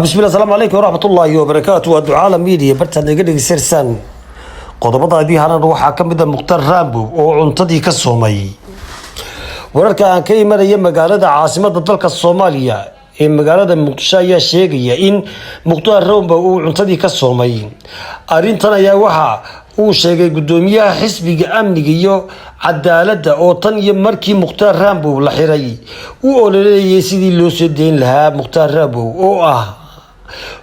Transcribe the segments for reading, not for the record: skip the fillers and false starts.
بسم الله السلام عليكم ورحمة الله وبركاته والدعاء ميديا برتنا قد سرسان قضبضا دي هنا روحا كمدا مختار رامبو وعنتدي كالصومي وركا كي مريم مقالة عاصمة الدولة الصومالية إن مقالة مقشاية شيقية إن مختار رامبو وعنتدي كالصومي أرينتنا يا وحا وشيقي قدومية حسبي أمنية عدالة أو طنية مركي مختار رامبو لحيري وأولي يسيدي لو سدين لها مختار رامبو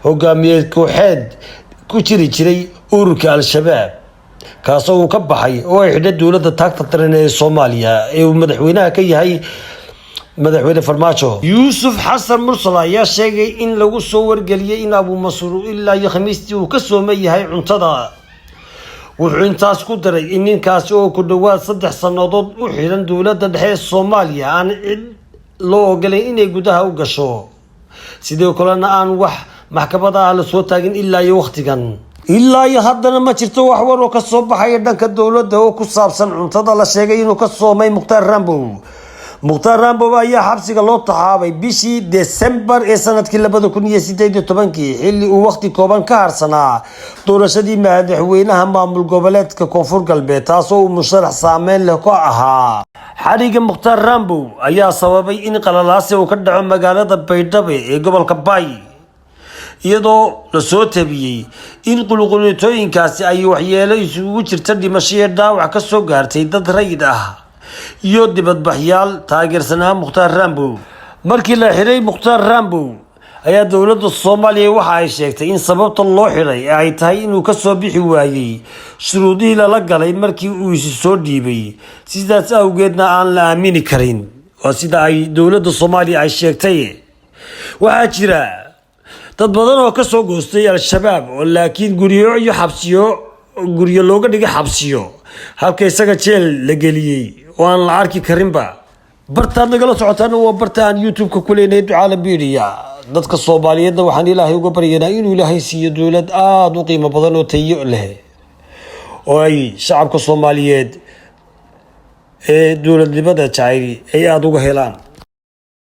hogaamiyeed kooxeed ku jiray ururka al-shabaab kaasoo uu ka baxay oo ay xidhay dawladda taagta taran ee Soomaaliya ee uu madaxweynaha ka yahay madaxweyne Farmaajo Yuusuf Xasan Mursal ayaa sheegay in lagu soo wargeliyay in Abu Mas'uud ilaa iyo Khamiistii uu ka soomay yahay cuntada wuxuu intaas ku daray in ninkaas oo ku dhawaad 3 sanadood u xiran dawladda dhexe Soomaaliya aan loo ogolayn inay gudaha u gasho sidoo kalena aan wax maxkamada la soo taagin ilaa iyo waqtigan ilaa iyo haddana ma jirto wax war oo ka soo baxay dhanka dawladda oo ku saabsan cuntada la sheegay inuu ka soomay Mukhtaar Rambo ayaa xabsiga loo taxaabay bishii December ee sanadkii 2018 xilli uu waqti kooban ka harsanaa doorashadii madaxweynaha maamul goboleedka Koonfur Galbeed taasoo uu musharax saameyn leh ku ahaa xariga Mukhtaar Rambo ayaa sababay in qalalaasi uu ka dhaco magaalada Baydhabo ee gobolka Bay iyadoo la soo tabiyay in qulqulitooyinkaasi ay waxyeelo isugu jirta dhimasho iyo dhaawac ka soo gaartay dad rayid ah iyo dibadbaxyaal taageersanaa Mukhtaar Rambo markii la xiray Mukhtaar Rambo ayaa dawladda Soomaaliya waxa ay sheegtay in sababta loo xiray ay tahay inuu ka soo bixi waayay shuruudihii la galay markii uu is soo dhiibay sidaas awgeedna aan la aamini karin oo sida ay dawladda Soomaaliya ay sheegtay waxa jira dad badan oo ka soo goostay al-shabaab oo laakiin guriyo looga dhigay xabsiyo halka isaga jeel la geliyay oo aan la arki karinba bartaan nagala socotaan waa bartaan YouTube-ka ku leenahay ducaa biiriya dadka Soomaaliyeed waxaan Ilaahay uga baryaynaa inuu Ilaahay siiyo dawlad aad u qiimo badan oo tayo leh oo ay shacabka Soomaaliyeed ee dawladnimada jacayl ay aad uga helaan